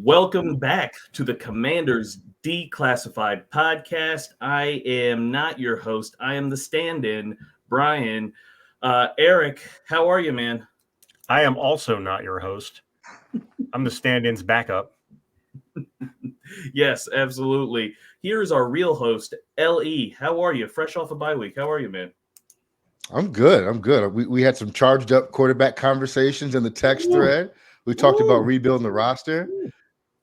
Welcome back to the Commanders Declassified podcast. I am not your host. I am the stand-in, Brian. Eric, how are you, man? I am also not your host. I'm the stand-in's backup. Yes, absolutely. Here's our real host, LE. How are you? Fresh off a bye week. How are you, man? I'm good. I'm good. We had some charged up quarterback conversations in the text Ooh, thread. We talked about ooh, rebuilding the roster, ooh.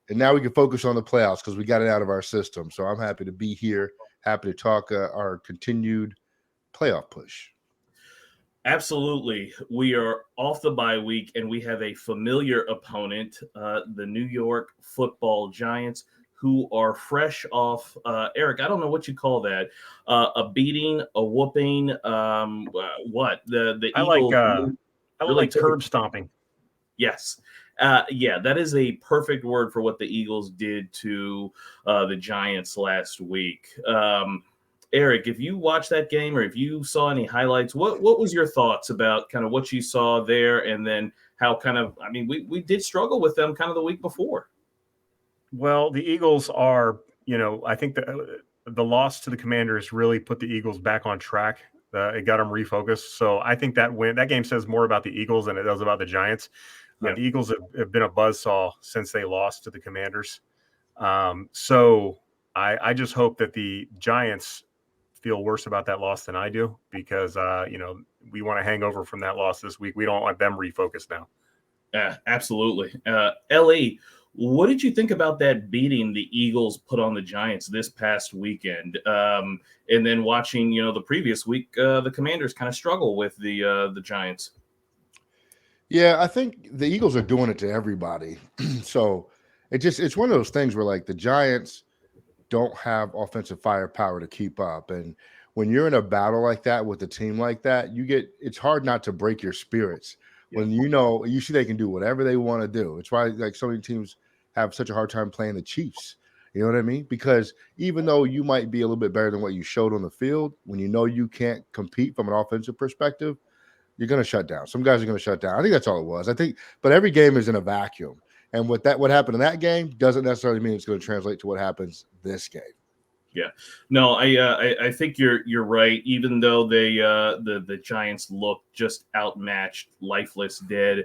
and now we can focus on the playoffs because we got it out of our system. So I'm happy to be here. Happy to talk our continued playoff push. Absolutely. We are off the bye week, and we have a familiar opponent, the New York Football Giants, who are fresh off. Eric, I don't know what you call that. A beating, a whooping. What the I like Eagles I really like took it. curb stomping. Yes. Yeah, that is a perfect word for what the Eagles did to the Giants last week. Eric, if you watched that game or if you saw any highlights, what was your thoughts about kind of what you saw there, and then how we did struggle with them kind of the week before. Well, the Eagles are, I think the loss to the Commanders really put the Eagles back on track. It got them refocused. So I think that game says more about the Eagles than it does about the Giants. Yeah. The Eagles have been a buzzsaw since they lost to the Commanders. So I just hope that the Giants feel worse about that loss than I do because, we want to hang over from that loss this week. We don't want them refocused now. Absolutely. LE, what did you think about that beating the Eagles put on the Giants this past weekend? And then watching, the previous week, the Commanders kind of struggle with the Giants. Yeah, I think the Eagles are doing it to everybody. So it's one of those things where like the Giants don't have offensive firepower to keep up. And when you're in a battle like that with a team like that, it's hard not to break your spirits when you see they can do whatever they want to do. It's why like so many teams have such a hard time playing the Chiefs. You know what I mean? Because even though you might be a little bit better than what you showed on the field, when you know you can't compete from an offensive perspective, you're going to shut down. Some guys are going to shut down. I think that's all it was. I think, but every game is in a vacuum. And what happened in that game doesn't necessarily mean it's going to translate to what happens this game. Yeah, no, I think you're right. Even though the Giants looked just outmatched, lifeless, dead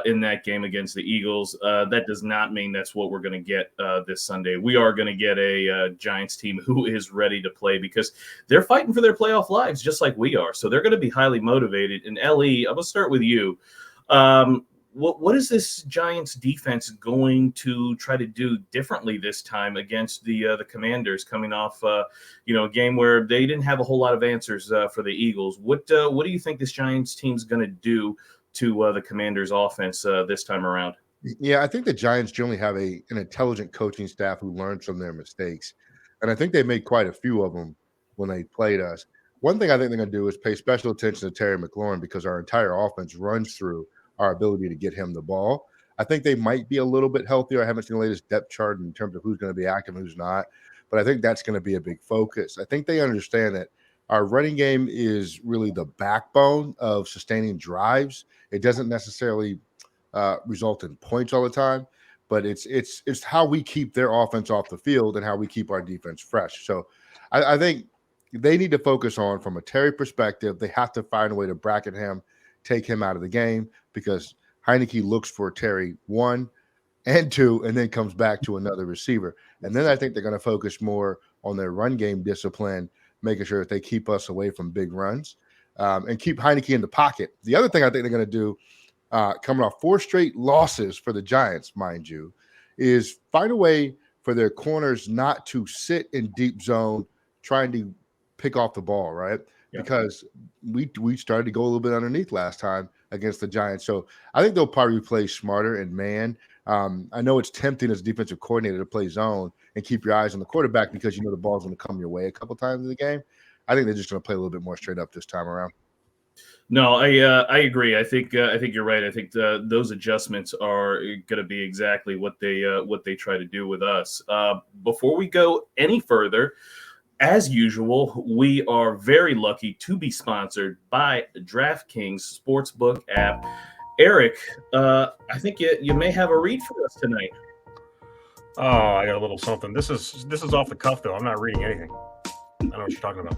in that game against the Eagles, that does not mean that's what we're going to get this Sunday. We are going to get a Giants team who is ready to play because they're fighting for their playoff lives just like we are. So they're going to be highly motivated. And LE, I'm going to start with you. What is this Giants defense going to try to do differently this time against the Commanders, coming off a game where they didn't have a whole lot of answers for the Eagles? What do you think this Giants team's going to do to the Commanders offense this time around? Yeah, I think the Giants generally have an intelligent coaching staff who learns from their mistakes, and I think they made quite a few of them when they played us. One thing I think they're going to do is pay special attention to Terry McLaurin because our entire offense runs through our ability to get him the ball. I think they might be a little bit healthier. I haven't seen the latest depth chart in terms of who's going to be active and who's not, but I think that's going to be a big focus. I think they understand that our running game is really the backbone of sustaining drives. It doesn't necessarily result in points all the time, but it's how we keep their offense off the field and how we keep our defense fresh. So I think they need to focus on, from a Terry perspective, they have to find a way to bracket him, take him out of the game, because Heineke looks for Terry 1 and 2 and then comes back to another receiver. And then I think they're going to focus more on their run game discipline, making sure that they keep us away from big runs and keep Heineke in the pocket. The other thing I think they're going to do, coming off 4 straight losses for the Giants, mind you, is find a way for their corners not to sit in deep zone trying to pick off the ball, right? Yeah. Because we started to go a little bit underneath last time against the Giants. So I think they'll probably play smarter and man. I know it's tempting as a defensive coordinator to play zone and keep your eyes on the quarterback because you know the ball's going to come your way a couple times in the game. I think they're just going to play a little bit more straight up this time around. No, I agree. I think you're right. I think those adjustments are going to be exactly what they try to do with us. Before we go any further, as usual, we are very lucky to be sponsored by DraftKings Sportsbook app. Eric, I think you may have a read for us tonight. Oh, I got a little something. This is off the cuff though. I'm not reading anything. I know what you're talking about.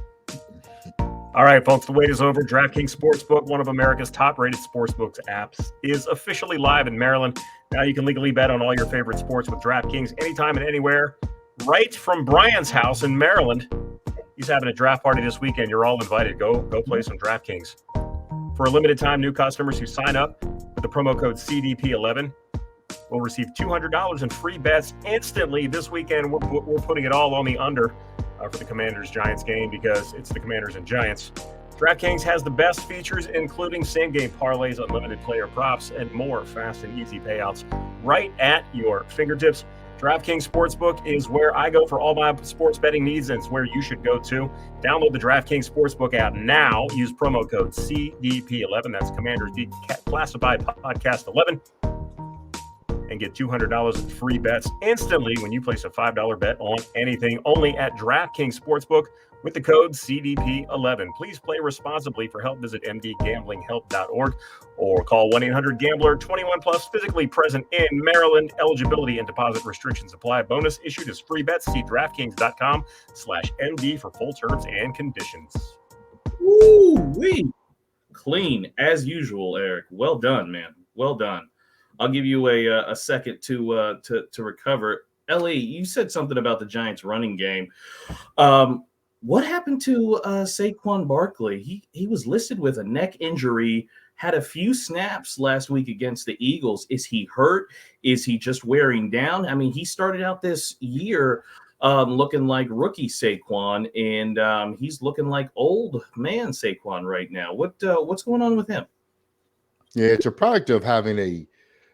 All right, folks, the wait is over. DraftKings Sportsbook, one of America's top-rated sportsbooks apps, is officially live in Maryland. Now you can legally bet on all your favorite sports with DraftKings anytime and anywhere, right from Brian's house in Maryland. He's having a draft party this weekend. You're all invited. Go play some DraftKings. For a limited time, new customers who sign up with the promo code CDP11 will receive $200 in free bets instantly. This weekend, we're putting it all on the under for the Commanders-Giants game because it's the Commanders and Giants. DraftKings has the best features, including same-game parlays, unlimited player props, and more fast and easy payouts right at your fingertips. DraftKings Sportsbook is where I go for all my sports betting needs, and it's where you should go too. Download the DraftKings Sportsbook app now. Use promo code CDP11. That's Commanders Declassified Podcast 11. And get $200 in free bets instantly when you place a $5 bet on anything, only at DraftKings Sportsbook with the code CDP11. Please play responsibly. For help, visit mdgamblinghelp.org or call 1-800-GAMBLER. 21 plus, physically present in Maryland. Eligibility and deposit restrictions apply. Bonus issued as free bets. See DraftKings.com/MD for full terms and conditions. Woo-wee. Clean as usual, Eric. Well done, man. Well done. I'll give you a second to recover. Ellie, you said something about the Giants' running game. What happened to Saquon Barkley? He was listed with a neck injury, had a few snaps last week against the Eagles. Is he hurt? Is he just wearing down? I mean, he started out this year looking like rookie Saquon, and he's looking like old man Saquon right now. What's going on with him? Yeah, it's a product of having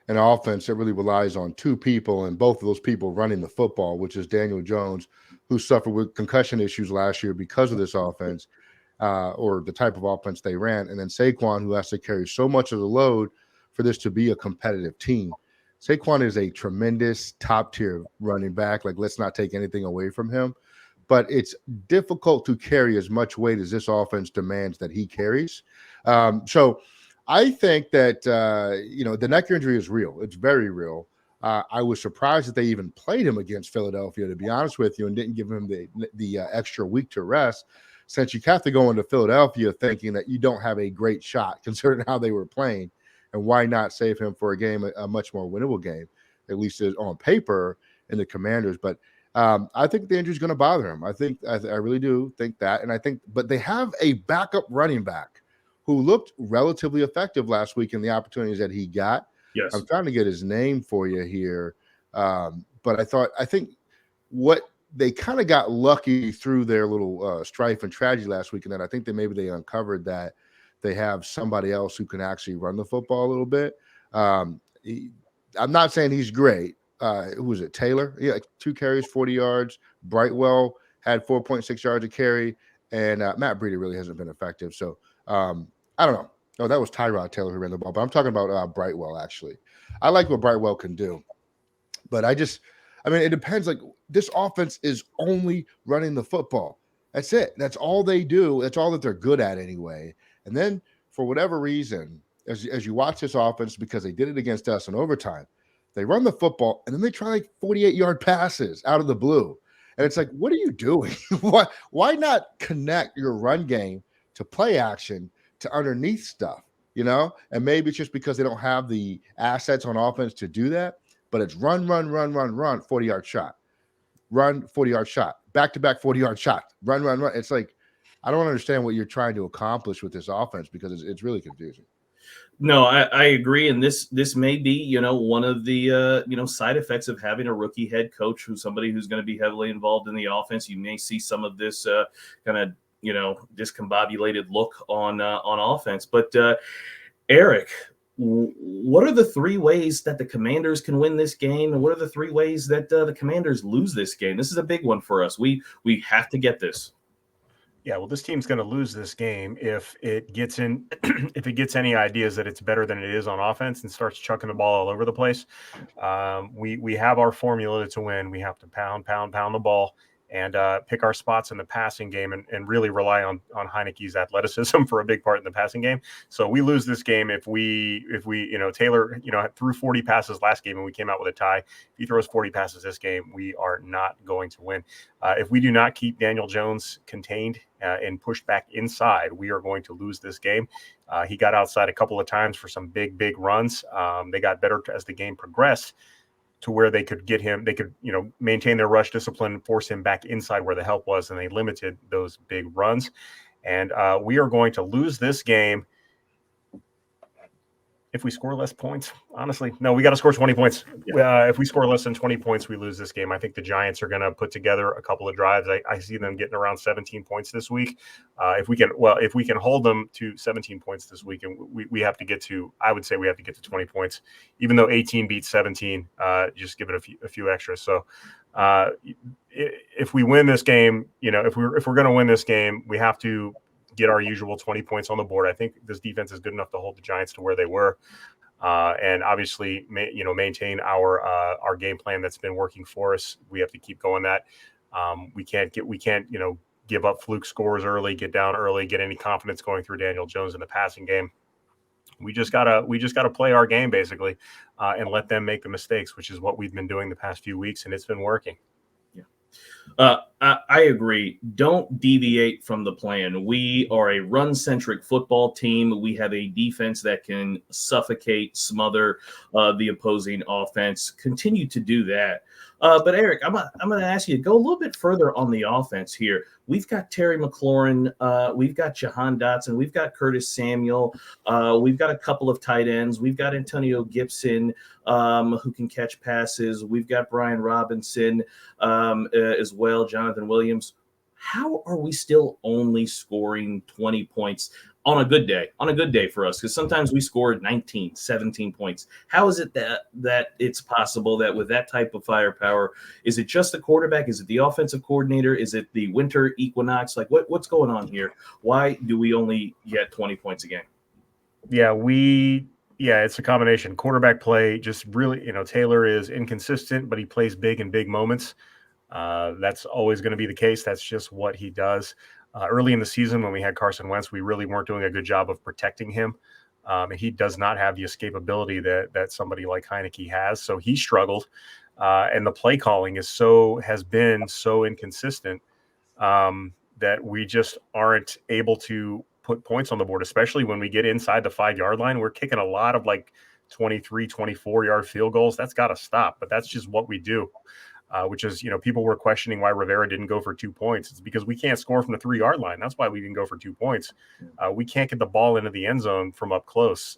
an offense that really relies on two people, and both of those people running the football, which is Daniel Jones, who suffered with concussion issues last year because of this offense, or the type of offense they ran, and then Saquon, who has to carry so much of the load for this to be a competitive team. Saquon is a tremendous top-tier running back. Like, let's not take anything away from him, but it's difficult to carry as much weight as this offense demands that he carries. So I think that, the neck injury is real. It's very real. I was surprised that they even played him against Philadelphia, to be honest with you, and didn't give him the extra week to rest, since you have to go into Philadelphia thinking that you don't have a great shot considering how they were playing. And why not save him for a game, a much more winnable game, at least on paper, in the Commanders. But I think the injury is going to bother him. I really do think that. But they have a backup running back who looked relatively effective last week in the opportunities that he got. Yes. I'm trying to get his name for you here. But I think what they kind of got lucky through their little strife and tragedy last week, and that I think maybe they uncovered that they have somebody else who can actually run the football a little bit. I'm not saying he's great. Who was it? Taylor? Yeah, 2 carries, 40 yards. Brightwell had 4.6 yards a carry, and Matt Breida really hasn't been effective. So I don't know. No, that was Tyrod Taylor who ran the ball, but I'm talking about Brightwell, actually. I like what Brightwell can do, but it depends. Like, this offense is only running the football. That's it. That's all they do. That's all that they're good at anyway. And then for whatever reason, as you watch this offense, because they did it against us in overtime, they run the football and then they try like 48-yard passes out of the blue. And it's like, what are you doing? Why not connect your run game to play action to underneath stuff, And maybe it's just because they don't have the assets on offense to do that, but it's run, 40-yard shot. Run, 40-yard shot. Back-to-back 40-yard shot. Run. It's like, I don't understand what you're trying to accomplish with this offense because it's really confusing. No, I agree, and this may be one of the side effects of having a rookie head coach who's somebody who's going to be heavily involved in the offense. You may see some of this kind of discombobulated look on offense. But Eric, what are the 3 ways that the Commanders can win this game, and what are the 3 ways that the Commanders lose this game? This is a big one for us. We have to get this. Yeah, well, this team's going to lose this game if it gets any ideas that it's better than it is on offense and starts chucking the ball all over the place. We have our formula to win. We have to pound the ball and pick our spots in the passing game and really rely on Heineke's athleticism for a big part in the passing game. So we lose this game if we Taylor threw 40 passes last game and we came out with a tie. If he throws 40 passes this game, we are not going to win. If we do not keep Daniel Jones contained and pushed back inside, we are going to lose this game. He got outside a couple of times for some big runs. They got better as the game progressed, to where they could get him, they could, maintain their rush discipline, force him back inside where the help was, and they limited those big runs. And we are going to lose this game if we score less points. Honestly, no, we got to score 20 points. If we score less than 20 points, we lose this game. I think the Giants are going to put together a couple of drives. I see them getting around 17 points this week. If we can hold them to 17 points this week, and we have to get to, I would say we have to get to 20 points, even though 18 beats 17, just give it a few extras. So if we win this game, if we're going to win this game, we have to get our usual 20 points on the board. I think this defense is good enough to hold the Giants to where they were, and obviously, maintain our game plan that's been working for us. We have to keep going that. We can't give up fluke scores early, get down early, get any confidence going through Daniel Jones in the passing game. We just gotta play our game basically, and let them make the mistakes, which is what we've been doing the past few weeks, and it's been working. I agree. Don't deviate from the plan. We are a run-centric football team. We have a defense that can suffocate, smother the opposing offense. Continue to do that. But Eric, I'm going to ask you to go a little bit further on the offense here. We've got Terry McLaurin. We've got Jahan Dotson. We've got Curtis Samuel. We've got a couple of tight ends. We've got Antonio Gibson, who can catch passes. We've got Brian Robinson as well, Jonathan Williams. How are we still only scoring 20 points on a good day for us? Because sometimes we score 19, 17 points. How is it that it's possible that with that type of firepower, is it just the quarterback? Is it the offensive coordinator? Is it the winter equinox? Like what's going on here? Why do we only get 20 points a game? Yeah, it's a combination. Quarterback play, just really, Taylor is inconsistent, but he plays big in big moments. That's always going to be the case. That's just what he does. Early in the season, when we had Carson Wentz, we really weren't doing a good job of protecting him. And he does not have the escapability that somebody like Heineke has. So he struggled. And the play calling has been so inconsistent that we just aren't able to put points on the board, especially when we get inside the 5-yard line. We're kicking a lot of 23, 24-yard field goals. That's got to stop. But that's just what we do. Which is, people were questioning why Rivera didn't go for 2 points. It's because we can't score from the 3-yard line. That's why we didn't go for 2 points. We can't get the ball into the end zone from up close.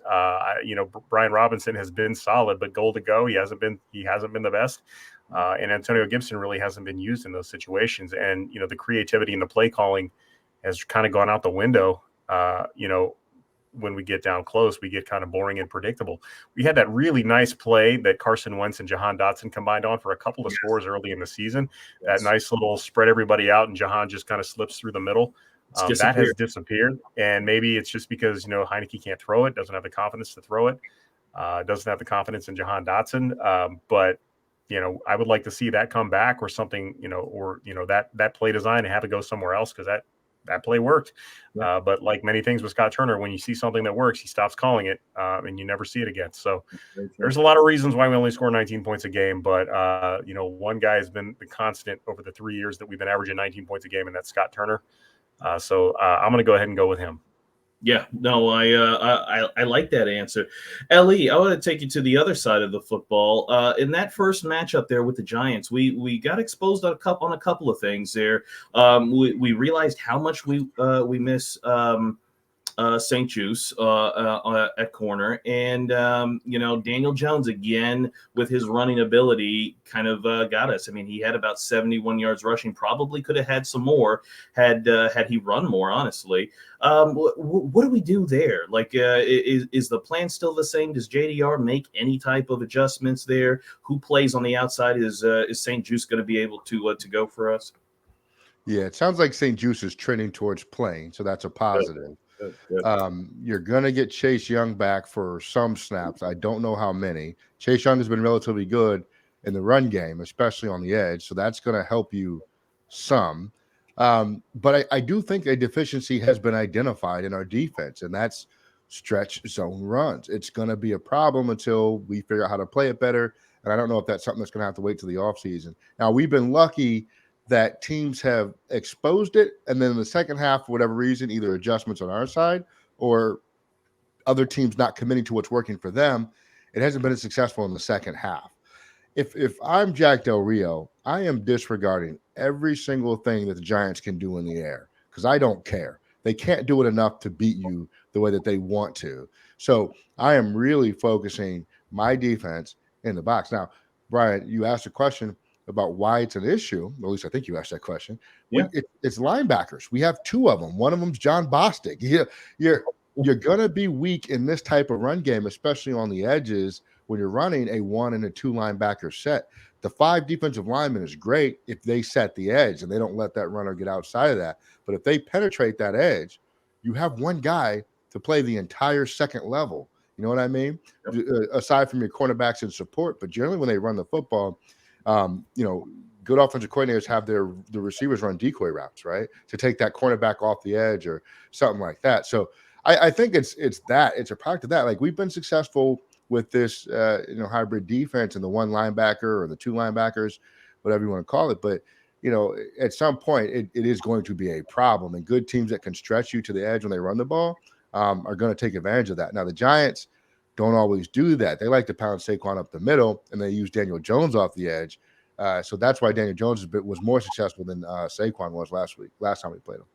Brian Robinson has been solid, but goal to go, he hasn't been the best. And Antonio Gibson really hasn't been used in those situations. And, the creativity and the play calling has kind of gone out the window. When we get down close, we get kind of boring and predictable. We had that really nice play that Carson Wentz and Jahan Dotson combined on for a couple of scores early in the season. That nice little spread everybody out, and Jahan just kind of slips through the middle. That has disappeared, and maybe it's just because Heineke can't throw it, doesn't have the confidence to throw it, doesn't have the confidence in Jahan Dotson. But I would like to see that come back or something, that play design and have it go somewhere else, because that play worked. But like many things with Scott Turner, when you see something that works, he stops calling it, and you never see it again. So there's a lot of reasons why we only score 19 points a game. But, one guy has been the constant over the 3 years that we've been averaging 19 points a game, and that's Scott Turner. So I'm going to go ahead and go with him. Yeah, no, I like that answer. Ellie, I want to take you to the other side of the football. In that first matchup there with the Giants, we got exposed on a couple of things there. We realized how much we miss St. Juice at corner, and Daniel Jones again with his running ability kind of got us. I mean, he had about 71 yards rushing. Probably could have had some more had he run more. Honestly, what do we do there? Is the plan still the same? Does JDR make any type of adjustments there? Who plays on the outside? Is St. Juice going to be able to go for us? Yeah, it sounds like St. Juice is trending towards playing, so that's a positive. Good. You're going to get Chase Young back for some snaps. I don't know how many. Chase Young has been relatively good in the run game, especially on the edge. So that's going to help you some. But I do think a deficiency has been identified in our defense, and that's stretch zone runs. It's going to be a problem until we figure out how to play it better. And I don't know if that's something that's going to have to wait till the offseason. Now, we've been lucky that teams have exposed it, and then in the second half, for whatever reason, either adjustments on our side or other teams not committing to what's working for them, it hasn't been as successful in the second half. If I'm Jack Del Rio, I am disregarding every single thing that the Giants can do in the air because I don't care. They can't do it enough to beat you the way that they want to. So I am really focusing my defense in the box. Now, Brian, you asked a question about why it's an issue. At least I think you asked that question. Yeah. It's linebackers. We have two of them. One of them's John Bostic. You're going to be weak in this type of run game, especially on the edges when you're running a 1 and a 2 linebacker set. The 5 defensive linemen is great if they set the edge and they don't let that runner get outside of that. But if they penetrate that edge, you have one guy to play the entire second level. You know what I mean? Yep. Aside from your cornerbacks and support, but generally when they run the football, good offensive coordinators have the receivers run decoy routes, right, to take that cornerback off the edge or something like that. So I think it's a product of that. Like, we've been successful with this hybrid defense and the 1 linebacker or the 2 linebackers, whatever you want to call it. But at some point it is going to be a problem, and good teams that can stretch you to the edge when they run the ball are going to take advantage of that. Now, the Giants don't always do that. They like to pound Saquon up the middle, and they use Daniel Jones off the edge. So that's why Daniel Jones was more successful than Saquon was last time we played him.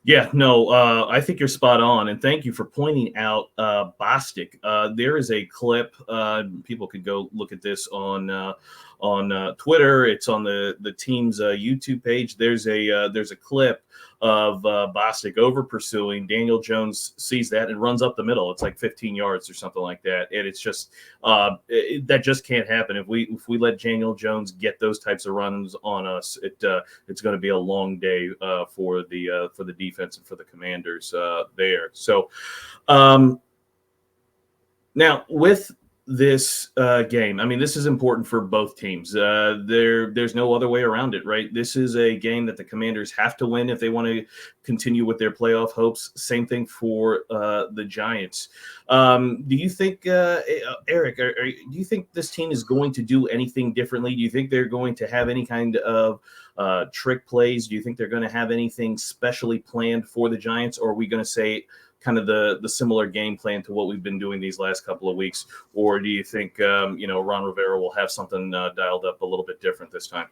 Yeah, no, I think you're spot on, and thank you for pointing out Bostic. There is a clip. People could go look at this on Twitter. It's on the team's YouTube page. There's a clip of Bostic over pursuing. Daniel Jones sees that and runs up the middle. It's like 15 yards or something like that, and it's just that just can't happen. If we let Daniel Jones get those types of runs on us, it's going to be a long day for the defense and for the Commanders there. So now with this game, I mean, this is important for both teams. There's no other way around it, right? This is a game that the Commanders have to win if they want to continue with their playoff hopes. Same thing for the Giants. Do you think, Eric, do you think this team is going to do anything differently? Do you think they're going to have any kind of trick plays? Do you think they're going to have anything specially planned for the Giants, or are we going to say kind of the similar game plan to what we've been doing these last couple of weeks? Or do you think, Ron Rivera will have something dialed up a little bit different this time?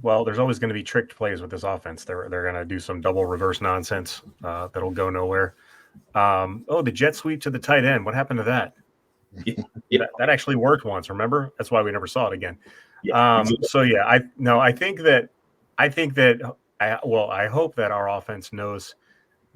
Well, there's always going to be tricked plays with this offense. They're going to do some double reverse nonsense that'll go nowhere. The jet sweep to the tight end. What happened to that? Yeah. That actually worked once, remember? That's why we never saw it again. Yeah, exactly. So yeah, I hope that our offense knows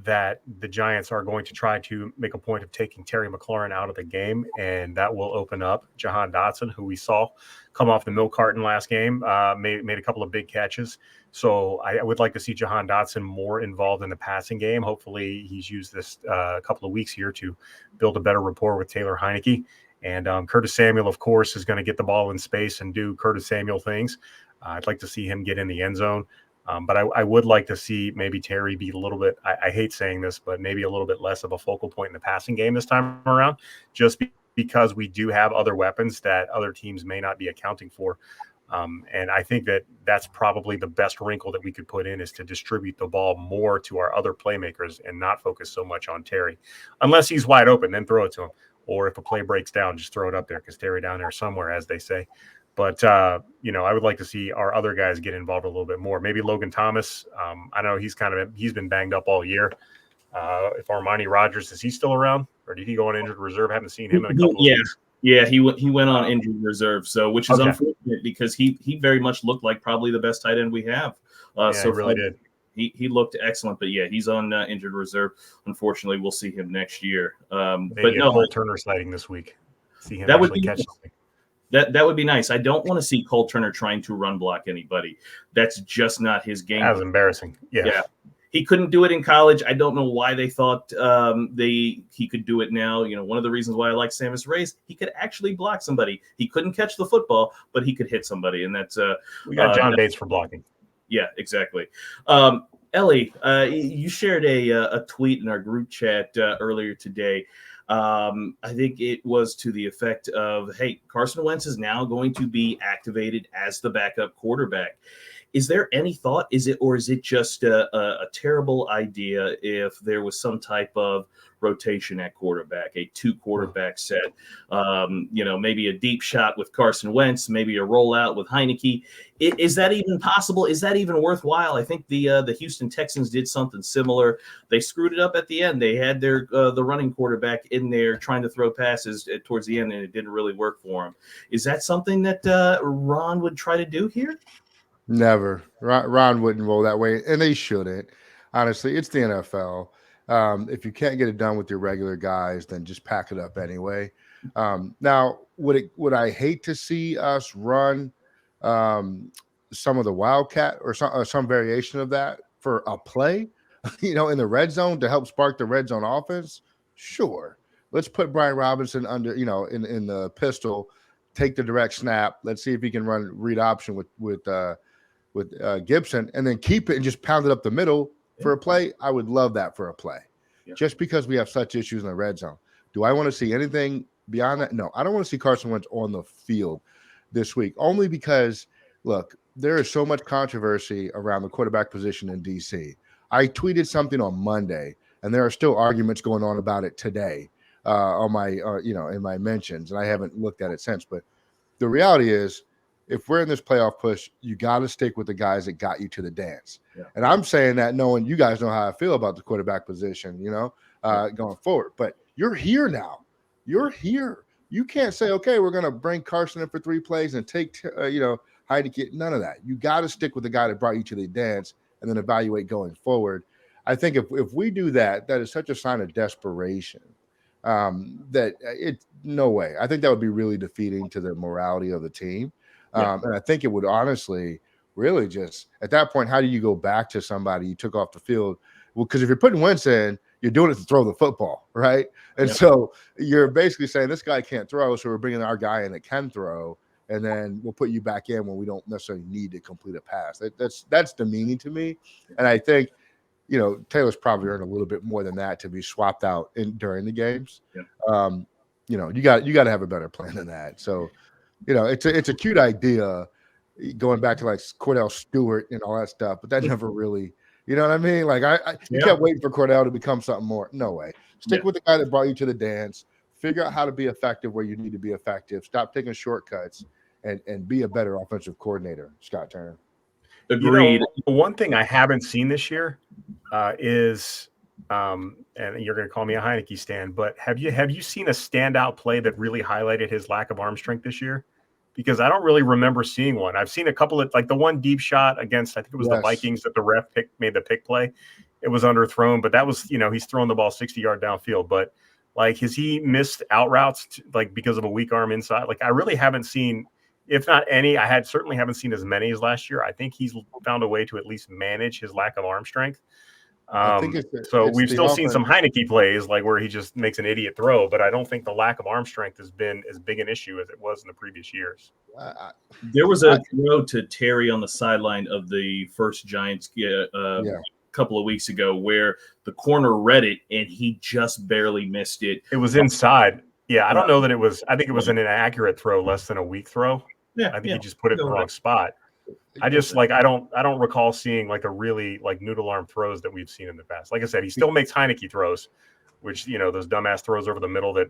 that the Giants are going to try to make a point of taking Terry McLaurin out of the game, and that will open up Jahan Dotson, who we saw come off the milk carton last game, made a couple of big catches. So I would like to see Jahan Dotson more involved in the passing game. Hopefully he's used this couple of weeks here to build a better rapport with Taylor Heineke. And Curtis Samuel, of course, is going to get the ball in space and do Curtis Samuel things. I'd like to see him get in the end zone. But I would like to see maybe Terry be a little bit, I hate saying this, but maybe a little bit less of a focal point in the passing game this time around, just because we do have other weapons that other teams may not be accounting for. And I think that's probably the best wrinkle that we could put in, is to distribute the ball more to our other playmakers and not focus so much on Terry. Unless he's wide open, then throw it to him. Or if a play breaks down, just throw it up there, because Terry down there somewhere, as they say. But, I would like to see our other guys get involved a little bit more. Maybe Logan Thomas. I know he's been banged up all year. If Armani Rogers, is he still around, or did he go on injured reserve? I haven't seen him in a couple of weeks. Yeah, he went on injured reserve, so which is unfortunate, because he very much looked like probably the best tight end we have. So he really did. He looked excellent, but yeah, he's on injured reserve. Unfortunately, we'll see him next year. Maybe a Cole Turner sighting this week. See him catch something. That would be nice. I don't want to see Cole Turner trying to run block anybody. That's just not his game. That was embarrassing. Yeah. He couldn't do it in college. I don't know why they thought he could do it now. One of the reasons why I like Sammis Reyes, he could actually block somebody. He couldn't catch the football, but he could hit somebody, and that's we got John Bates for blocking. Yeah, exactly. Ellie, you shared a tweet in our group chat earlier today. I think it was to the effect of, "Hey, Carson Wentz is now going to be activated as the backup quarterback." Is there any thought? Is it just a terrible idea if there was some type of rotation at quarterback, a two quarterback set? Maybe a deep shot with Carson Wentz, maybe a rollout with Heineke. Is that even possible? Is that even worthwhile? I think the Houston Texans did something similar. They screwed it up at the end. They had the running quarterback in there trying to throw passes towards the end, and it didn't really work for him. Is that something that Ron would try to do here? Never. Ron wouldn't roll that way, and they shouldn't. Honestly, it's the NFL. If you can't get it done with your regular guys, then just pack it up anyway. Now, would I hate to see us run some of the wildcat or some variation of that for a play, in the red zone to help spark the red zone offense? Sure. Let's put Brian Robinson under, in the pistol, take the direct snap. Let's see if he can run read option with Gibson, and then keep it and just pound it up the middle for a play. I would love that for a play, just because we have such issues in the red zone. Do I want to see anything beyond that? No, I don't want to see Carson Wentz on the field this week, only because, look, there is so much controversy around the quarterback position in DC. I tweeted something on Monday, and there are still arguments going on about it today on my, in my mentions, and I haven't looked at it since. But the reality is, if we're in this playoff push, you got to stick with the guys that got you to the dance. Yeah. And I'm saying that knowing you guys know how I feel about the quarterback position, going forward. But you're here now. You're here. You can't say, okay, we're going to bring Carson in for 3 plays and take, Heineke. None of that. You got to stick with the guy that brought you to the dance and then evaluate going forward. I think if we do that, that is such a sign of desperation that it's no way. I think that would be really defeating to the morality of the team. And I think it would honestly really just at that point, how do you go back to somebody you took off the field? Well, because if you're putting Wentz in, you're doing it to throw the football, right? And so you're basically saying this guy can't throw, so we're bringing our guy in that can throw, and then we'll put you back in when we don't necessarily need to complete a pass. That's demeaning to me, and I think Taylor's probably earned a little bit more than that to be swapped out during the games. You got to have a better plan than that. So. It's a cute idea going back to like Cordell Stewart and all that stuff, but that never really, you know what I mean? Like you kept waiting for Cordell to become something more. No way. Stick with the guy that brought you to the dance. Figure out how to be effective where you need to be effective. Stop taking shortcuts and be a better offensive coordinator, Scott Turner. Agreed. One thing I haven't seen this year is and you're going to call me a Heineke stan, but have you seen a standout play that really highlighted his lack of arm strength this year? Because I don't really remember seeing one. I've seen a couple of, like the one deep shot against, I think it was the Vikings that the ref made the pick play. It was underthrown, but that was, he's throwing the ball 60-yard downfield. But like, has he missed out routes because of a weak arm inside? Like, I really haven't seen, if not any, I certainly haven't seen as many as last year. I think he's found a way to at least manage his lack of arm strength. We've still seen some Heineke plays like where he just makes an idiot throw, but I don't think the lack of arm strength has been as big an issue as it was in the previous years. There was a throw to Terry on the sideline of the first Giants couple of weeks ago where the corner read it and he just barely missed it. It was inside. Yeah, I don't know that it was. I think it was an inaccurate throw, less than a weak throw. I think he just put it in the wrong spot. I just I don't recall seeing like a really like noodle arm throws that we've seen in the past. Like I said, he still makes Heineke throws, which those dumbass throws over the middle that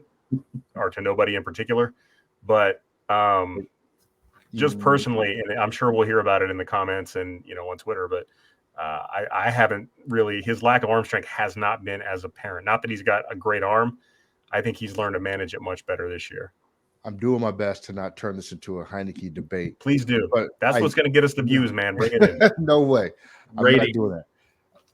are to nobody in particular. But just personally, and I'm sure we'll hear about it in the comments and on Twitter, but I haven't really, his lack of arm strength has not been as apparent. Not that he's got a great arm. I think he's learned to manage it much better this year. I'm doing my best to not turn this into a Heineke debate. Please do. But that's what's going to get us the views, man. Bring it in. No way. I'm not doing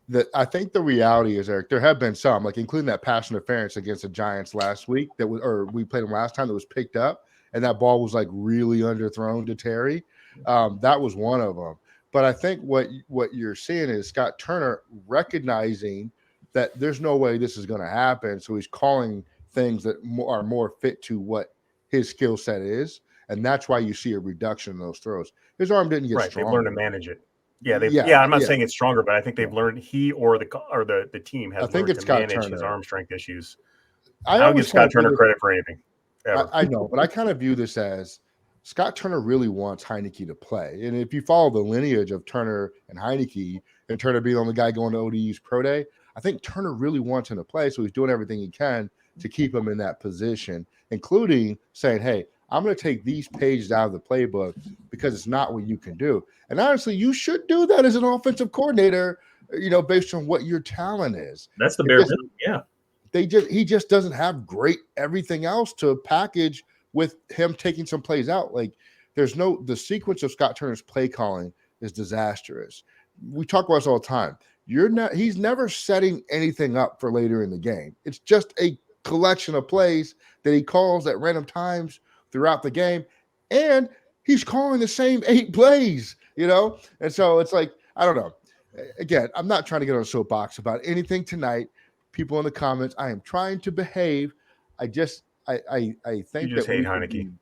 that. I think the reality is, Eric, there have been some, like including that pass interference against the Giants last week we played them last time that was picked up, and that ball was like really underthrown to Terry. That was one of them. But I think what you're seeing is Scott Turner recognizing that there's no way this is going to happen, so he's calling things that are more fit to what his skill set is, and that's why you see a reduction in those throws. His arm didn't get stronger. They've learned to manage it. I'm not saying it's stronger, but I think they've learned he or the team has learned to manage his arm strength issues. I don't give Scott Turner credit for anything. I know, but I kind of view this as Scott Turner really wants Heineke to play. And if you follow the lineage of Turner and Heineke, and Turner being the only guy going to ODU's pro day, I think Turner really wants him to play. So he's doing everything he can to keep him in that position, including saying, hey, I'm going to take these pages out of the playbook because it's not what you can do. And honestly, you should do that as an offensive coordinator, based on what your talent is. That's the bare minimum, yeah. He just doesn't have great everything else to package with him taking some plays out. Like the sequence of Scott Turner's play calling is disastrous. We talk about this all the time. He's never setting anything up for later in the game. It's just a collection of plays that he calls at random times throughout the game. And he's calling the same 8 plays, And so it's like, I don't know. Again, I'm not trying to get on a soapbox about anything tonight. People in the comments, I am trying to behave. I think you just hate Heineke.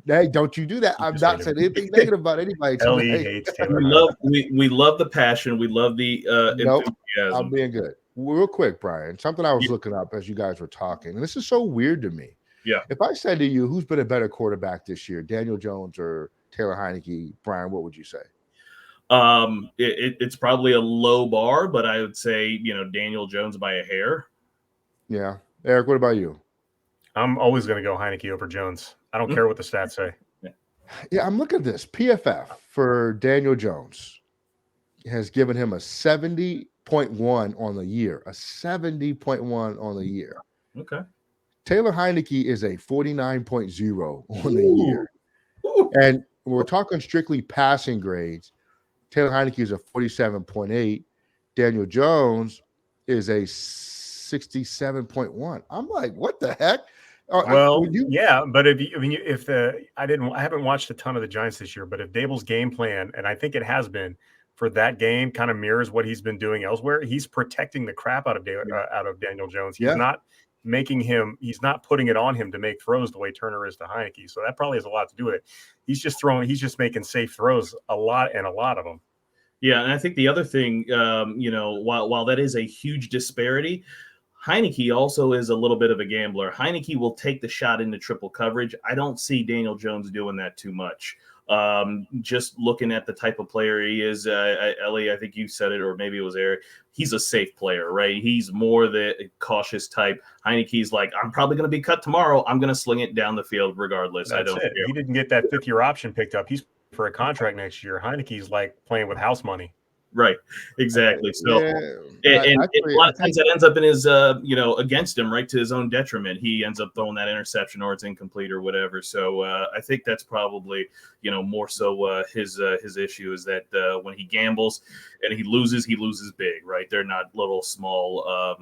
Hey, don't you do that. I'm not saying anything negative about anybody. Ellie hates Taylor. We love the passion. We love the enthusiasm. I'm being good. Real quick, Brian, something I was looking up as you guys were talking, and this is so weird to me. Yeah. If I said to you, who's been a better quarterback this year, Daniel Jones or Taylor Heineke, Brian, what would you say? It's probably a low bar, but I would say, Daniel Jones by a hair. Yeah. Eric, what about you? I'm always going to go Heineke over Jones. I don't care what the stats say. Yeah, I'm looking at this. PFF for Daniel Jones has given him a 70.1 on the year. A 70.1 on the year. Okay. Taylor Heineke is a 49.0 on the year. And when we're talking strictly passing grades, Taylor Heineke is a 47.8. Daniel Jones is a 67.1. I'm like, what the heck? Well, but I haven't watched a ton of the Giants this year, but if Dable's game plan, and I think it has been for that game, kind of mirrors what he's been doing elsewhere, he's protecting the crap out of Daniel Jones. He's not he's not putting it on him to make throws the way Turner is to Heineke. So that probably has a lot to do with it. He's just making safe throws a lot of them. Yeah, and I think the other thing, while that is a huge disparity, Heineke also is a little bit of a gambler. Heineke will take the shot into triple coverage. I don't see Daniel Jones doing that too much. Just looking at the type of player he is, Ellie, I think you said it, or maybe it was Eric. He's a safe player, right? He's more the cautious type. Heineke's like, I'm probably going to be cut tomorrow. I'm going to sling it down the field regardless. That's I don't care. He didn't get that 5th-year option picked up. He's for a contract next year. Heineke's like playing with house money. Right, exactly. So, a lot of times that ends up in his, against him, right, to his own detriment. He ends up throwing that interception, or it's incomplete, or whatever. So, I think that's probably, more so his issue is that when he gambles and he loses big, right? They're not little small,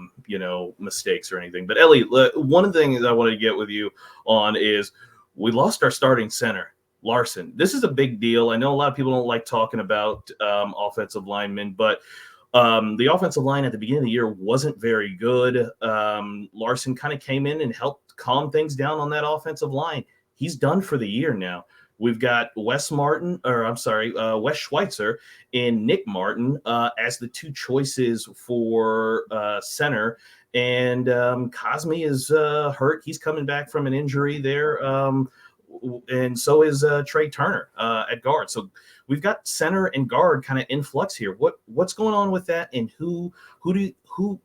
mistakes or anything. But Ellie, one of the things I wanted to get with you on is we lost our starting center, Larson. This is a big deal. I know a lot of people don't like talking about offensive linemen, but the offensive line at the beginning of the year wasn't very good. Larson kind of came in and helped calm things down on that offensive line. He's done for the year now. We've got Wes Schweitzer and Nick Martin as the 2 choices for center. And Cosme is hurt. He's coming back from an injury there. And so is Trey Turner at guard. So we've got center and guard kind of in flux here. What's going on with that, and who do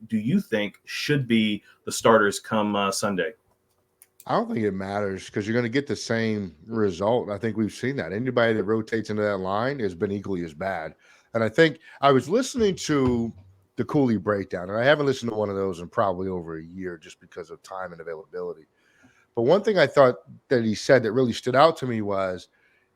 you think should be the starters come Sunday? I don't think it matters because you're going to get the same result. I think we've seen that. Anybody that rotates into that line has been equally as bad. And I think I was listening to the Cooley breakdown, and I haven't listened to one of those in probably over a year just because of time and availability. But one thing I thought that he said that really stood out to me was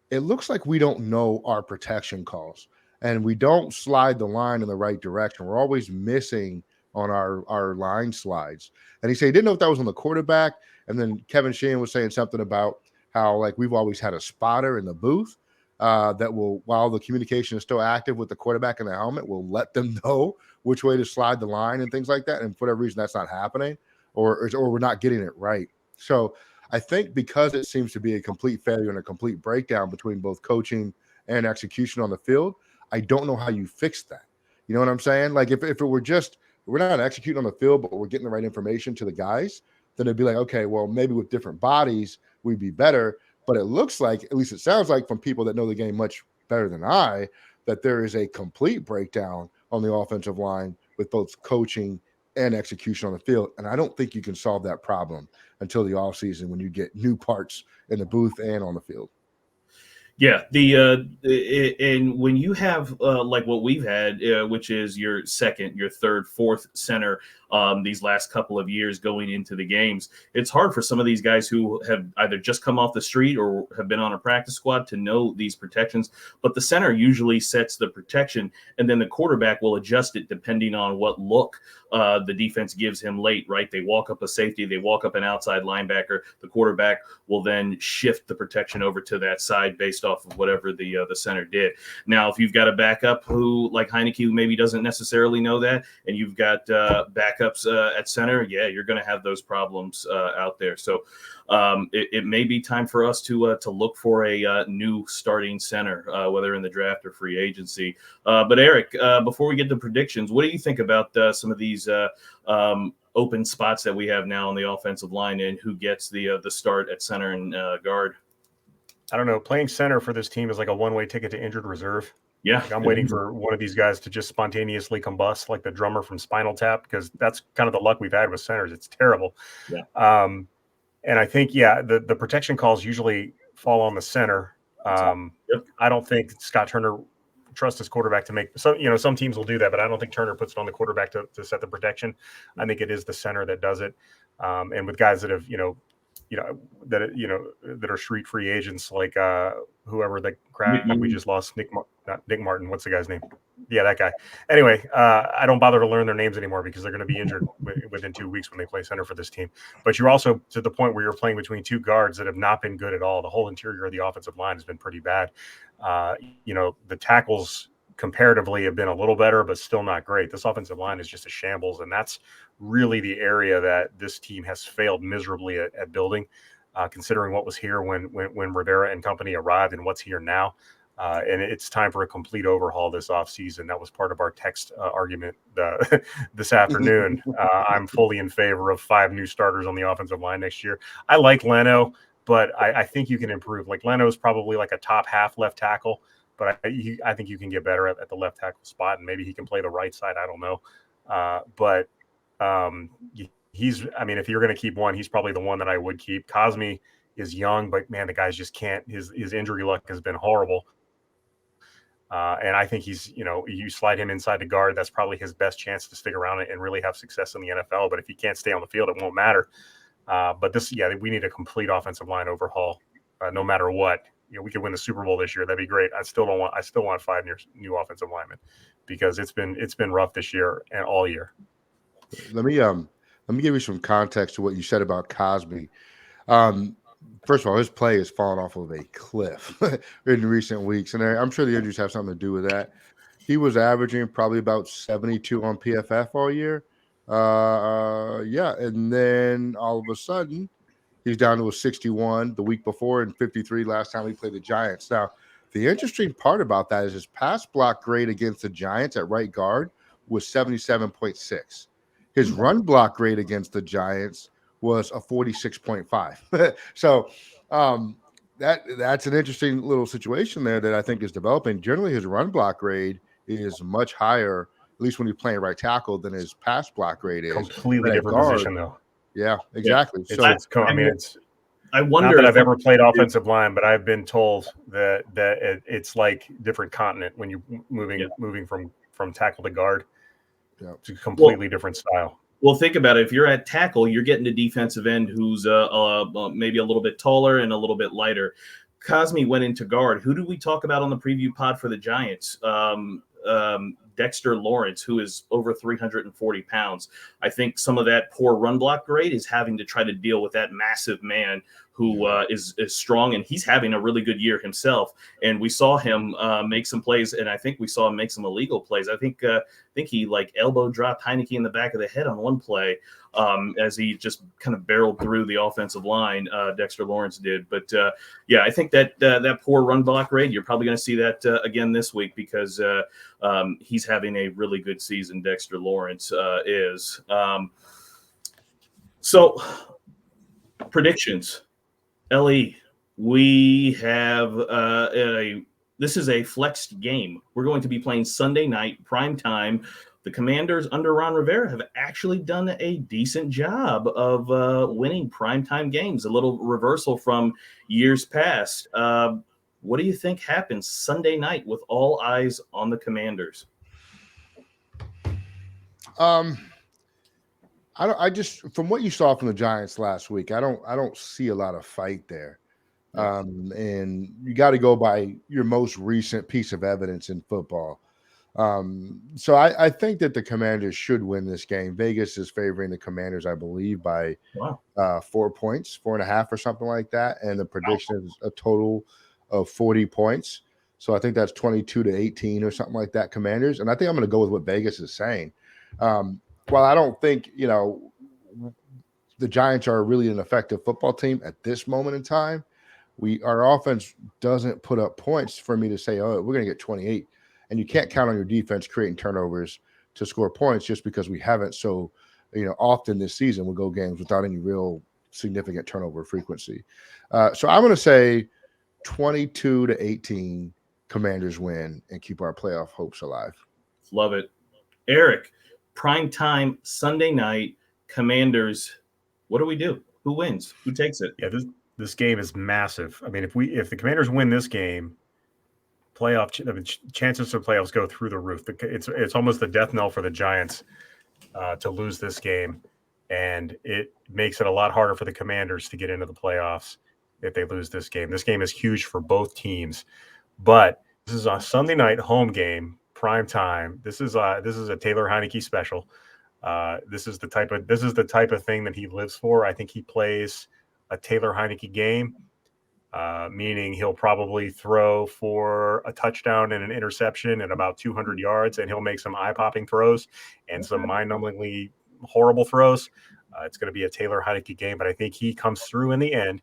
it looks like we don't know our protection calls, and we don't slide the line in the right direction. We're always missing on our line slides. And he said he didn't know if that was on the quarterback. And then Kevin Sheehan was saying something about how, like, we've always had a spotter in the booth that will, while the communication is still active with the quarterback in the helmet, will let them know which way to slide the line and things like that. And for whatever reason, that's not happening, or we're not getting it right. So I think because it seems to be a complete failure and a complete breakdown between both coaching and execution on the field, I don't know how you fix that. You know what I'm saying? Like if it were just we're not executing on the field, but we're getting the right information to the guys, then it'd be like, okay, well, maybe with different bodies, we'd be better. But it looks like, at least it sounds like from people that know the game much better than I, that there is a complete breakdown on the offensive line with both coaching and execution on the field. And I don't think you can solve that problem until the offseason when you get new parts in the booth and on the field. Yeah, and when you have like what we've had, which is your second, your third, fourth center these last couple of years going into the games, it's hard for some of these guys who have either just come off the street or have been on a practice squad to know these protections. But the center usually sets the protection, and then the quarterback will adjust it depending on what look the defense gives him late, right? They walk up a safety, they walk up an outside linebacker. The quarterback will then shift the protection over to that side based off of whatever the center did. Now, if you've got a backup who, like Heineke, who maybe doesn't necessarily know that, and you've got backups at center, yeah, you're going to have those problems out there. So it may be time for us to look for a new starting center, whether in the draft or free agency. But Eric, before we get to predictions, what do you think about some of these open spots that we have now on the offensive line, and who gets the start at center and guard? I don't know. Playing center for this team is like a one-way ticket to injured reserve. Yeah. Like I'm waiting for one of these guys to just spontaneously combust, like the drummer from Spinal Tap, because that's kind of the luck we've had with centers. It's terrible. Yeah. And I think, the protection calls usually fall on the center. Yep. I don't think Scott Turner trusts his quarterback to make some teams will do that, but I don't think Turner puts it on the quarterback to set the protection. I think it is the center that does it. And with guys that have, that are street free agents, like whoever the crap we just lost, not Nick Martin. What's the guy's name? Yeah, that guy. Anyway, I don't bother to learn their names anymore because they're going to be injured within 2 weeks when they play center for this team. But you're also to the point where you're playing between two guards that have not been good at all. The whole interior of the offensive line has been pretty bad. The tackles comparatively have been a little better, but still not great. This offensive line is just a shambles, and that's really the area that this team has failed miserably at building, considering what was here when Rivera and company arrived and what's here now. And it's time for a complete overhaul this offseason. That was part of our text argument this afternoon. I'm fully in favor of 5 new starters on the offensive line next year. I like Leno, but I think you can improve. Like Leno is probably like a top half left tackle, but I think you can get better at the left tackle spot, and maybe he can play the right side. I don't know. If you're going to keep one, he's probably the one that I would keep. Cosme is young, but man, the guys just can't. His injury luck has been horrible. And I think he's, you slide him inside the guard, that's probably his best chance to stick around and really have success in the NFL. But if he can't stay on the field, it won't matter. But we need a complete offensive line overhaul, no matter what. We could win the Super Bowl this year. That'd be great. I still want 5 new offensive linemen because it's been rough this year and all year. Let me give you some context to what you said about Cosme. First of all, his play has fallen off of a cliff in recent weeks, and I'm sure the injuries have something to do with that. He was averaging probably about 72 on PFF all year. And then all of a sudden, he's down to a 61 the week before and 53 last time he played the Giants. Now, the interesting part about that is his pass block grade against the Giants at right guard was 77.6. His run block grade against the Giants was a 46.5. So that's an interesting little situation there that I think is developing. Generally, his run block grade is much higher, at least when he's playing right tackle, than his pass block grade is. Completely different position, though. Yeah, exactly. Yeah. I wonder. Not that I've ever played offensive line, but I've been told that it's like different continent when you're moving from tackle to guard. Yeah. It's a completely different style. Well, think about it. If you're at tackle, you're getting a defensive end who's maybe a little bit taller and a little bit lighter. Cosme went into guard. Who did we talk about on the preview pod for the Giants? Dexter Lawrence, who is over 340 pounds. I think some of that poor run block grade is having to try to deal with that massive man who is strong, and he's having a really good year himself. And we saw him make some plays, and I think we saw him make some illegal plays. I think he like elbow dropped Heineke in the back of the head on one play as he just kind of barreled through the offensive line. Dexter Lawrence did, but yeah, I think that that poor run block rate, you're probably going to see that again this week because he's having a really good season. Dexter Lawrence is. So predictions. Ellie, we have this is a flexed game. We're going to be playing Sunday night prime time. The Commanders under Ron Rivera have actually done a decent job of winning primetime games, a little reversal from years past. What do you think happens Sunday night with all eyes on the Commanders? I just from what you saw from the Giants last week, I don't see a lot of fight there. And you got to go by your most recent piece of evidence in football. So I think that the Commanders should win this game. Vegas is favoring the Commanders, I believe, by 4 points, 4.5 or something like that. And the prediction is a total of 40 points. So I think that's 22-18 or something like that, Commanders. And I think I'm going to go with what Vegas is saying. While I don't think, the Giants are really an effective football team at this moment in time, our offense doesn't put up points for me to say, oh, we're going to get 28. And you can't count on your defense creating turnovers to score points just because we haven't so, often this season we'll go games without any real significant turnover frequency. So I'm going to say 22-18 Commanders win and keep our playoff hopes alive. Love it. Eric, prime time Sunday night, Commanders. What do we do? Who wins? Who takes it? Yeah, this game is massive. I mean, if the Commanders win this game, chances of playoffs go through the roof. It's almost the death knell for the Giants to lose this game, and it makes it a lot harder for the Commanders to get into the playoffs if they lose this game. This game is huge for both teams, but this is a Sunday night home game, prime time. This is a Taylor Heineke special. This is the type of thing that he lives for. I think he plays a Taylor Heineke game. Meaning he'll probably throw for a touchdown and an interception and about 200 yards, and he'll make some eye-popping throws and some mind-numbingly horrible throws. It's going to be a Taylor Heineke game, but I think he comes through in the end,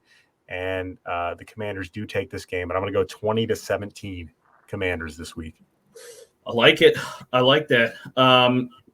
and the Commanders do take this game. But I'm going to go 20-17 Commanders this week. I like it. I like that.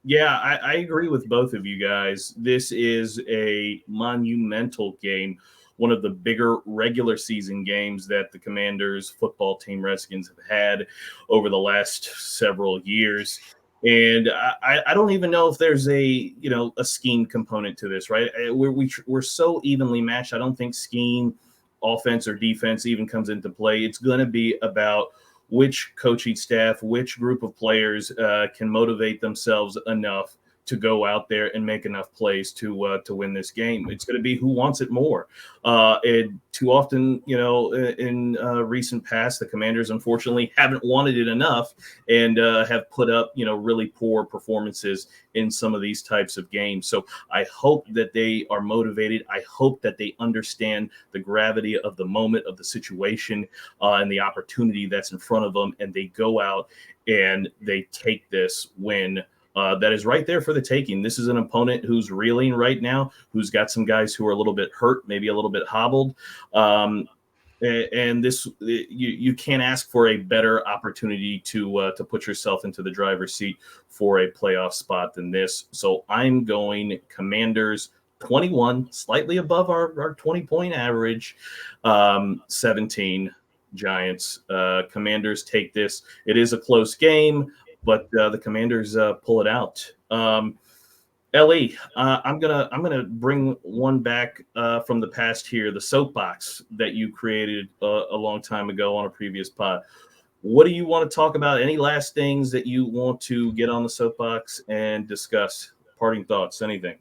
Yeah, I agree with both of you guys. This is a monumental game. One of the bigger regular season games that the Commanders football team Redskins have had over the last several years. And I don't even know if there's a scheme component to this, right? We're so evenly matched. I don't think scheme, offense or defense even comes into play. It's going to be about which coaching staff, which group of players can motivate themselves enough to go out there and make enough plays to win this game. It's going to be who wants it more. And too often, in recent past, the Commanders unfortunately haven't wanted it enough and have put up, really poor performances in some of these types of games. So I hope that they are motivated. I hope that they understand the gravity of the moment, of the situation, and the opportunity that's in front of them, and they go out and they take this win. That is right there for the taking. This is an opponent who's reeling right now, who's got some guys who are a little bit hurt, maybe a little bit hobbled. And this, you can't ask for a better opportunity to put yourself into the driver's seat for a playoff spot than this. So I'm going Commanders 21, slightly above our 20-point average, 17 Giants. Commanders take this. It is a close game, but the Commanders pull it out. Ellie, I'm gonna bring one back from the past here, the soapbox that you created a long time ago on a previous pod. What do you want to talk about? Any last things that you want to get on the soapbox and discuss? Parting thoughts, anything?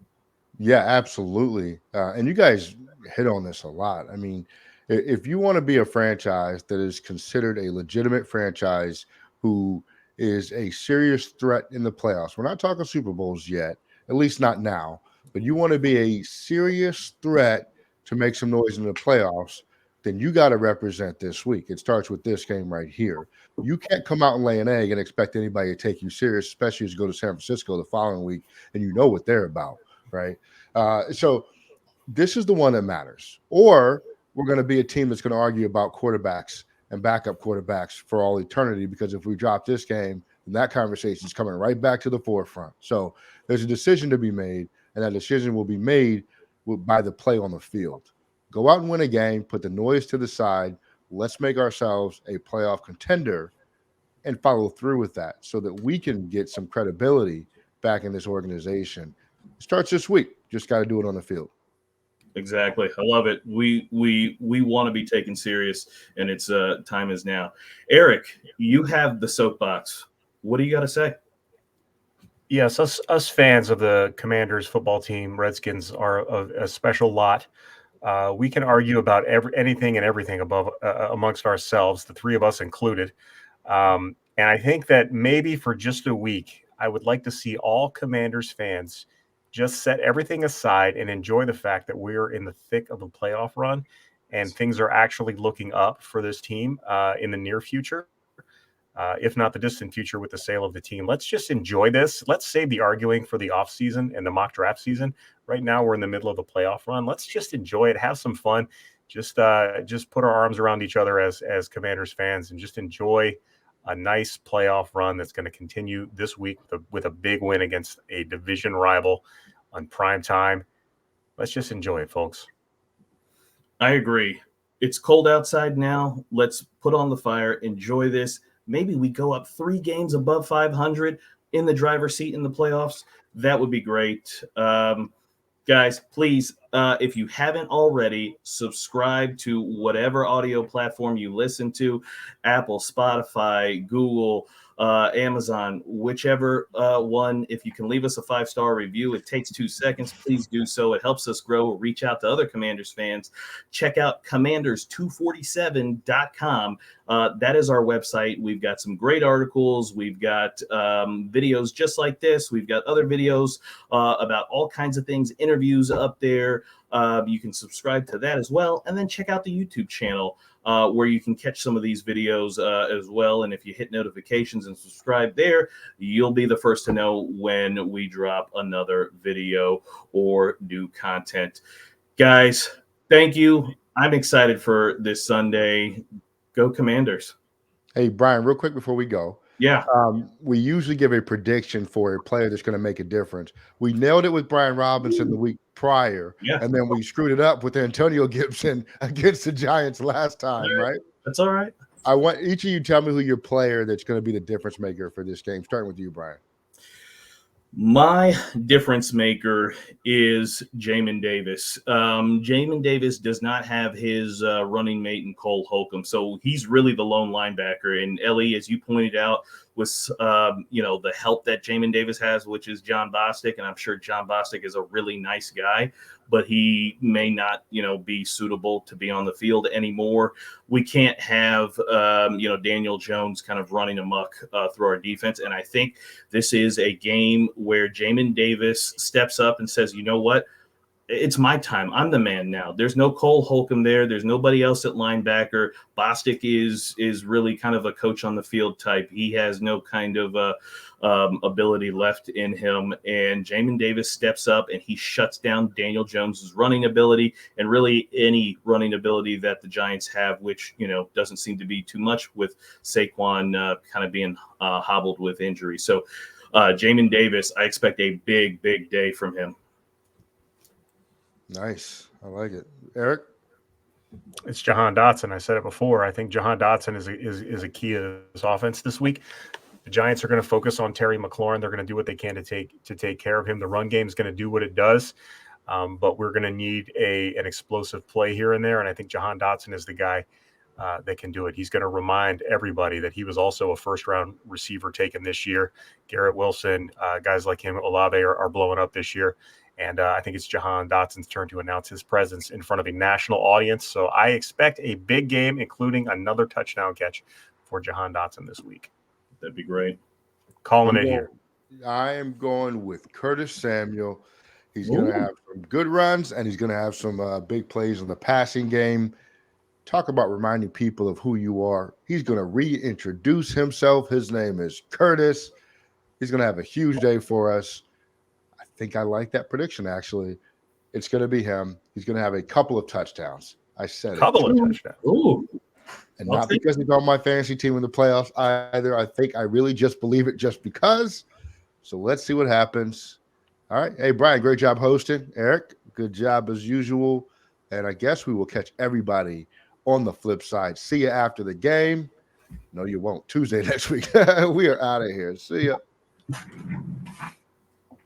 Yeah, absolutely. And you guys hit on this a lot. I mean, if you want to be a franchise that is considered a legitimate franchise who is a serious threat in the playoffs, we're not talking Super Bowls yet, at least not now, but you want to be a serious threat to make some noise in the playoffs, then you got to represent this week. It starts with this game right here. You can't come out and lay an egg and expect anybody to take you serious, especially as you go to San Francisco the following week and you know what they're about, right? So this is the one that matters. Or we're going to be a team that's going to argue about quarterbacks and backup quarterbacks for all eternity, because if we drop this game, then that conversation is coming right back to the forefront. So there's a decision to be made, and that decision will be made by the play on the field. Go out and win a game, put the noise to the side. Let's make ourselves a playoff contender and follow through with that so that we can get some credibility back in this organization. It starts this week. Just got to do it on the field. Exactly. I love it. We want to be taken serious, and it's time is now. Eric, you have the soapbox. What do you got to say? Yes, us fans of the Commanders football team, Redskins, are a special lot. We can argue about anything and everything amongst ourselves, the three of us included. And I think that maybe for just a week, I would like to see all Commanders fans just set everything aside and enjoy the fact that we're in the thick of a playoff run and things are actually looking up for this team in the near future. If not the distant future with the sale of the team. Let's just enjoy this. Let's save the arguing for the offseason and the mock draft season. Right now, we're in the middle of the playoff run. Let's just enjoy it, have some fun, just put our arms around each other as Commanders fans and just enjoy a nice playoff run that's going to continue this week with a big win against a division rival on prime time. Let's just enjoy it, folks. I agree. It's cold outside now. Let's put on the fire, enjoy this. Maybe we go up 3 games above 500 in the driver's seat in the playoffs. That would be great. Guys, please, if you haven't already, subscribe to whatever audio platform you listen to, Apple, Spotify, Google, Amazon, whichever one. If you can leave us a 5-star review, it takes 2 seconds. Please do so. It helps us grow, reach out to other Commanders fans. Check out commanders247.com. That is our website. We've got some great articles. We've got videos just like this. We've got other videos about all kinds of things, interviews up there. You can subscribe to that as well. And then check out the YouTube channel where you can catch some of these videos as well. And if you hit notifications and subscribe there, you'll be the first to know when we drop another video or new content. Guys, thank you. I'm excited for this Sunday. Go Commanders. Hey, Brian, real quick before we go. Yeah. We usually give a prediction for a player that's going to make a difference. We nailed it with Brian Robinson the week prior, and then we screwed it up with Antonio Gibson against the Giants last time, right? That's all right. I want each of you to tell me who your player that's going to be the difference maker for this game. Starting with you, Brian. My difference maker is Jamin Davis. Jamin Davis does not have his running mate in Cole Holcomb, so he's really the lone linebacker. And Ellie, as you pointed out, with the help that Jamin Davis has, which is John Bostic, and I'm sure John Bostic is a really nice guy, but he may not, be suitable to be on the field anymore. We can't have, Daniel Jones kind of running amok through our defense. And I think this is a game where Jamin Davis steps up and says, you know what? It's my time. I'm the man now. There's no Cole Holcomb there. There's nobody else at linebacker. Bostic is really kind of a coach on the field type. He has no kind of ability left in him. And Jamin Davis steps up and he shuts down Daniel Jones's running ability and really any running ability that the Giants have, which, doesn't seem to be too much with Saquon kind of being hobbled with injury. So Jamin Davis, I expect a big, big day from him. Nice. I like it. Eric? It's Jahan Dotson. I said it before. I think Jahan Dotson is a key of this offense this week. The Giants are going to focus on Terry McLaurin. They're going to do what they can to take care of him. The run game is going to do what it does, but we're going to need an explosive play here and there, and I think Jahan Dotson is the guy that can do it. He's going to remind everybody that he was also a first-round receiver taken this year. Garrett Wilson, guys like him, Olave are blowing up this year. And I think it's Jahan Dotson's turn to announce his presence in front of a national audience. So I expect a big game, including another touchdown catch for Jahan Dotson this week. That'd be great. Calling it here. I am going with Curtis Samuel. He's going to have some good runs, and he's going to have some big plays in the passing game. Talk about reminding people of who you are. He's going to reintroduce himself. His name is Curtis. He's going to have a huge day for us. I think I like that prediction, actually. It's going to be him. He's going to have a couple of touchdowns. I said Couple it. of touchdowns. Ooh. And not because he's on my fantasy team in the playoffs either. I think I really just believe it just because. So let's see what happens. All right. Hey, Brian, great job hosting. Eric, good job as usual. And I guess we will catch everybody on the flip side. See you after the game. No, you won't. Tuesday next week. We are out of here. See ya.